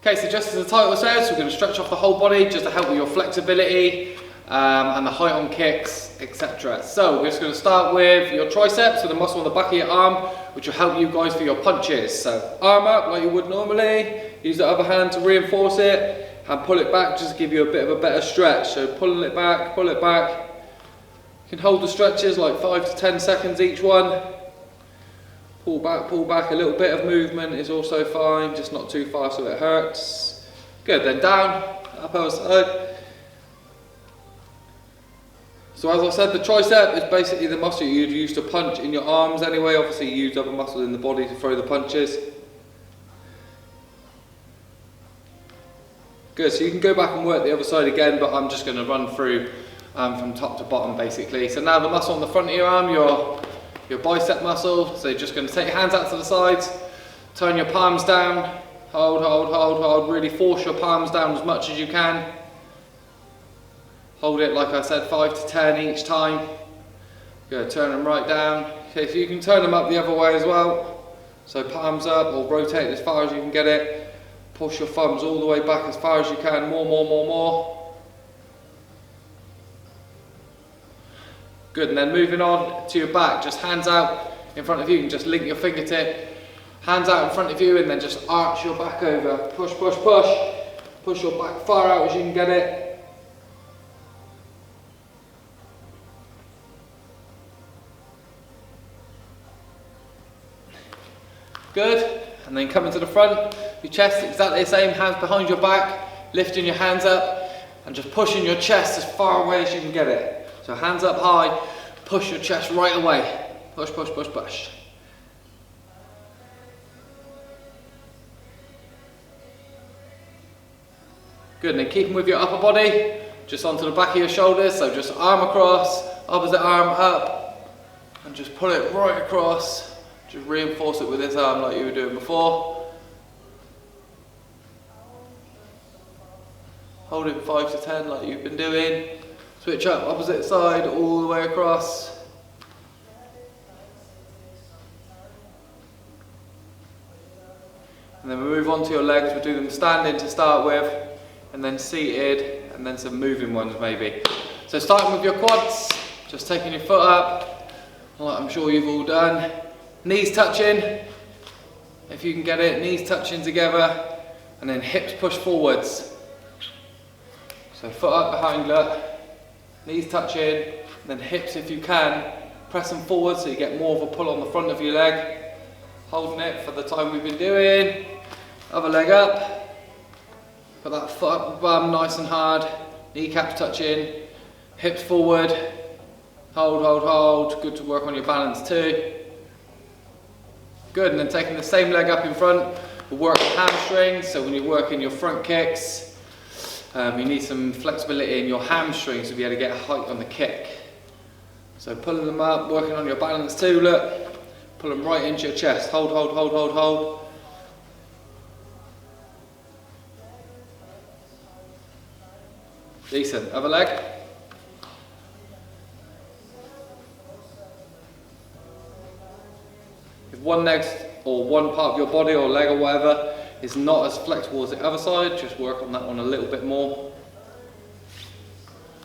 Okay, so just as the title says, we're going to stretch off the whole body just to help with your flexibility and the height on kicks, etc. So we're just going to start with your triceps, so the muscle on the back of your arm, which will help you guys for your punches. So arm up like you would normally, use the other hand to reinforce it, and pull it back just to give you a bit of a better stretch. So pull it back, pull it back. You can hold the stretches like 5 to 10 seconds each one. Pull back, a little bit of movement is also fine, just not too far so it hurts. Good, then down, up other side. So as I said, the tricep is basically the muscle you'd use to punch in your arms anyway. Obviously you use other muscles in the body to throw the punches. Good, so you can go back and work the other side again, but I'm just going to run through from top to bottom basically. So now the muscle on the front of your arm, your bicep muscle, so you're just going to take your hands out to the sides, turn your palms down, hold, really force your palms down as much as you can. Hold it, like I said, 5 to 10 each time. Good, turn them right down. Okay, so you can turn them up the other way as well. So palms up, or rotate as far as you can get it. Push your thumbs all the way back as far as you can, more. Good, and then moving on to your back, just hands out in front of you, you can just link your fingertip, hands out in front of you, and then just arch your back over. Push your back far out as you can get it. Good, and then coming to the front, your chest exactly the same, hands behind your back, lifting your hands up, and just pushing your chest as far away as you can get it. So hands up high, push your chest right away. Push. Good, and then keeping with your upper body, just onto the back of your shoulders, so just arm across, opposite arm up, and just pull it right across. Just reinforce it with this arm like you were doing before. Hold it 5 to 10 like you've been doing. Switch up, opposite side, all the way across. And then we move on to your legs. We'll do them standing to start with, and then seated, and then some moving ones maybe. So starting with your quads, just taking your foot up, like I'm sure you've all done. Knees touching, if you can get it, knees touching together, and then hips push forwards. So foot up behind, look. Knees touching, then hips if you can, press them forward so you get more of a pull on the front of your leg. Holding it for the time we've been doing. Other leg up. Put that foot up the bum nice and hard. Kneecaps touching. Hips forward. Hold. Good to work on your balance too. Good, and then taking the same leg up in front, we'll work hamstrings. So when you're working your front kicks, you need some flexibility in your hamstrings to be able to get height on the kick. So pulling them up, working on your balance too, look. Pull them right into your chest. Hold. Decent. Other leg. If one leg or one part of your body or leg or whatever is not as flexible as the other side, just work on that one a little bit more.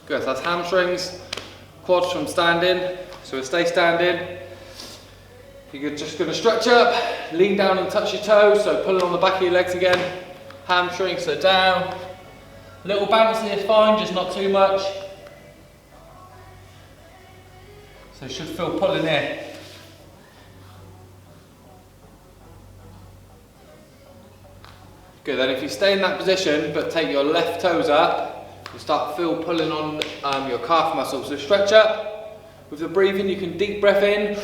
Good, so that's hamstrings, quads from standing, so we'll stay standing. You're just going to stretch up, lean down and touch your toes, so pulling on the back of your legs again. Hamstrings, so down. Little bouncy is fine, just not too much. So you should feel pulling here. Good, then if you stay in that position but take your left toes up, you'll feel pulling on your calf muscles. So stretch up. With the breathing, you can deep breath in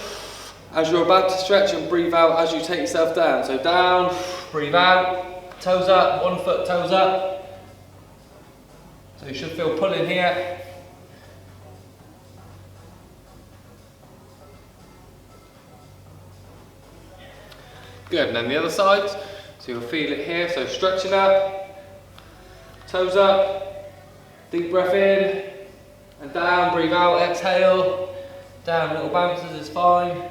as you're about to stretch and breathe out as you take yourself down. So down, breathe out, toes up, 1 foot, toes up. So you should feel pulling here. Good, and then the other side. So you'll feel it here, so stretching up, toes up, deep breath in, and down, breathe out, exhale, down, little bounces is fine.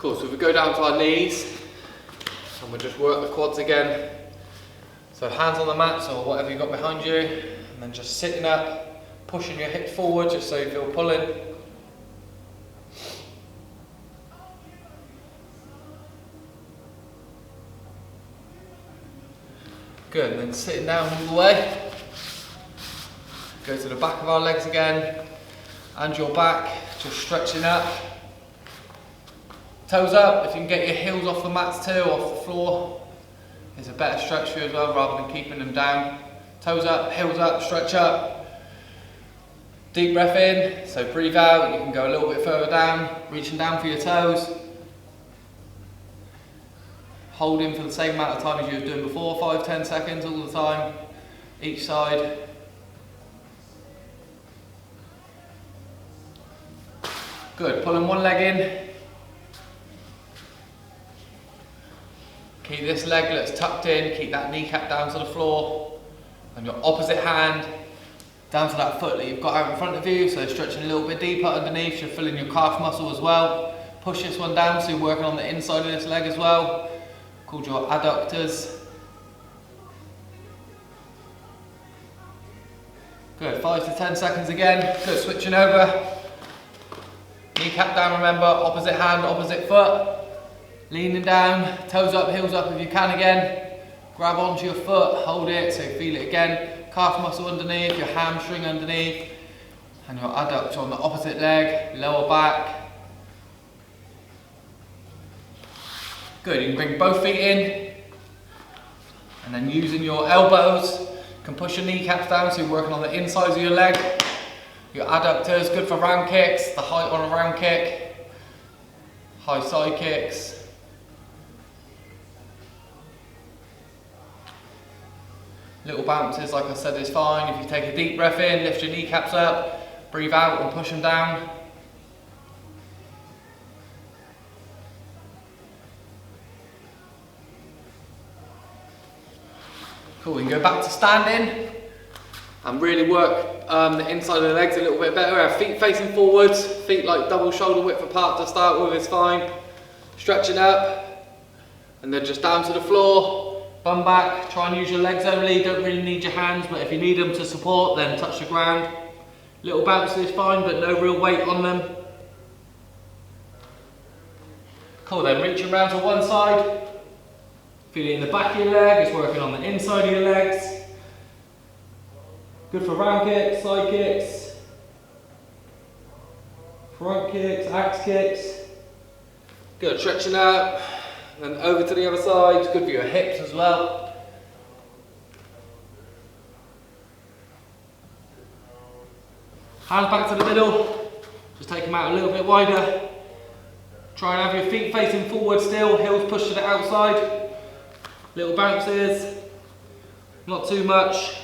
Cool, so we go down to our knees and we'll just work the quads again. So hands on the mats or whatever you've got behind you, and then just sitting up, pushing your hips forward just so you feel pulling. Good, and then sitting down all the way. Go to the back of our legs again, and your back, just stretching up. Toes up, if you can get your heels off the mats too, off the floor. It's a better stretch for you as well, rather than keeping them down. Toes up, heels up, stretch up. Deep breath in, so breathe out. You can go a little bit further down, reaching down for your toes. Hold in for the same amount of time as you were doing before, 5-10 seconds all the time, each side. Good, pulling one leg in. Keep this leg that's tucked in, keep that kneecap down to the floor, and your opposite hand down to that foot that you've got out in front of you, so stretching a little bit deeper underneath, you're filling your calf muscle as well. Push this one down, so you're working on the inside of this leg as well, called your adductors. Good, 5 to 10 seconds again. Good, switching over. Kneecap down, remember, opposite hand, opposite foot. Leaning down, toes up, heels up if you can again. Grab onto your foot, hold it, so feel it again. Calf muscle underneath, your hamstring underneath, and your adductor on the opposite leg, lower back. Good, you can bring both feet in, and then using your elbows, you can push your kneecaps down so you're working on the insides of your leg. Your adductors, good for round kicks, the height on a round kick, high side kicks. Little bounces, like I said, is fine. If you take a deep breath in, lift your kneecaps up, breathe out and push them down. Cool, we can go back to standing and really work the inside of the legs a little bit better. Our feet facing forwards, feet like double shoulder width apart to start with is fine. Stretching up, and then just down to the floor. Bum back, try and use your legs only, don't really need your hands, but if you need them to support, then touch the ground. Little bounces is fine, but no real weight on them. Cool, then reaching around to one side. Feeling the back of your leg, it's working on the inside of your legs. Good for round kicks, side kicks, front kicks, axe kicks. Good, stretching out. And then over to the other side, it's good for your hips as well. Hands back to the middle, just take them out a little bit wider. Try and have your feet facing forward still, heels pushed to the outside. Little bounces, not too much.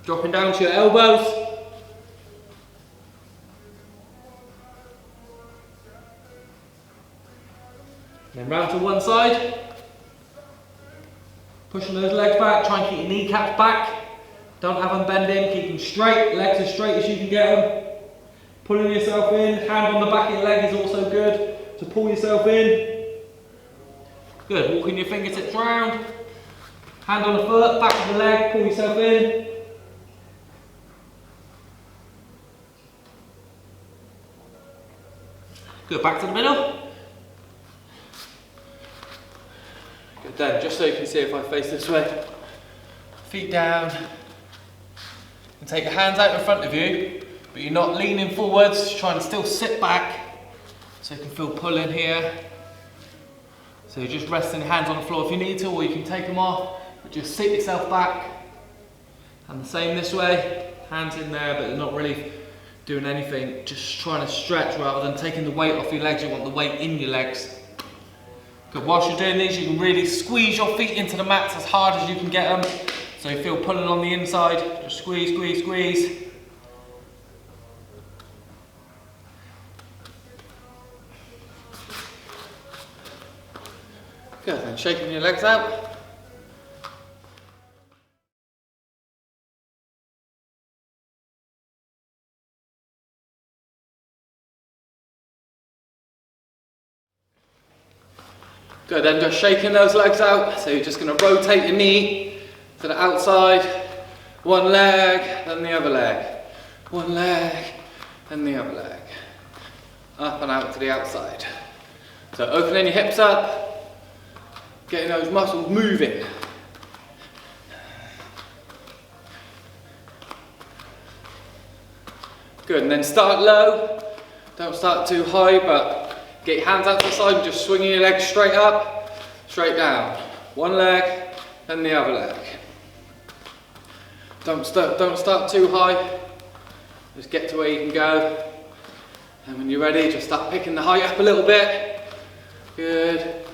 Dropping down to your elbows. Then round to one side, pushing those legs back, try and keep your kneecaps back, don't have them bending, keep them straight, legs as straight as you can get them. Pulling yourself in, hand on the back of your leg is also good, to pull yourself in. Good, walking your fingertips round, hand on the foot, back of the leg, pull yourself in. Good, back to the middle. Good then, just so you can see if I face this way. Feet down. And take your hands out in front of you, but you're not leaning forwards, trying to still sit back so you can feel pulling here. So you're just resting your hands on the floor if you need to, or you can take them off, but just sit yourself back. And the same this way, hands in there, but they're not really doing anything, just trying to stretch rather than taking the weight off your legs. You want the weight in your legs. Good, whilst you're doing these, you can really squeeze your feet into the mats as hard as you can get them. So you feel pulling on the inside, just squeeze, squeeze, squeeze. Good, then shaking your legs out. Good, then just shaking those legs out. So you're just going to rotate your knee to the outside. One leg, then the other leg. One leg, then the other leg. Up and out to the outside. So opening your hips up, getting those muscles moving. Good, and then start low. Don't start too high, but get your hands out to the side and just swinging your legs straight up, straight down. One leg, then the other leg. Don't start too high. Just get to where you can go. And when you're ready, just start picking the height up a little bit. Good.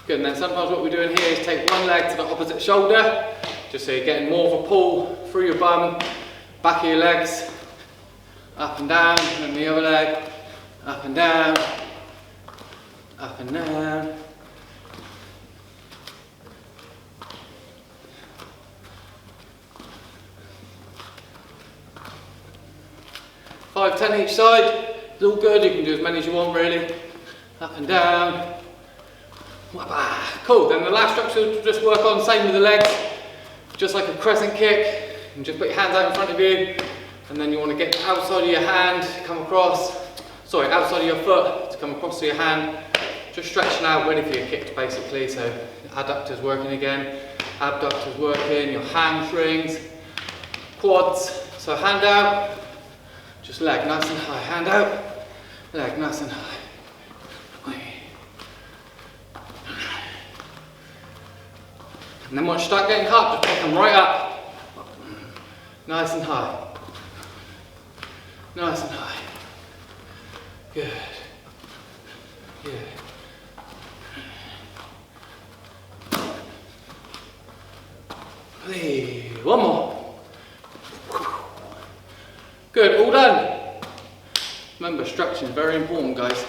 Good, and then sometimes what we're doing here is take one leg to the opposite shoulder, just so you're getting more of a pull through your bum, back of your legs, up and down, and then the other leg, up and down, up and down. Five, 10 each side, it's all good, you can do as many as you want really. Up and down. Cool, then the last structure just work on, same with the legs, just like a crescent kick, and just put your hands out in front of you, and then you want to get outside of your hand, outside of your foot to come across to your hand, just stretching out, ready for your kicks basically, so adductors working again, abductors working, your hamstrings, quads, so hand out, just leg nice and high, hand out, leg nice and high. And then once you start getting hot, just pick them right up. Nice and high. Nice and high. Good. Good. Hey, one more. Good, all done. Remember, stretching is very important, guys.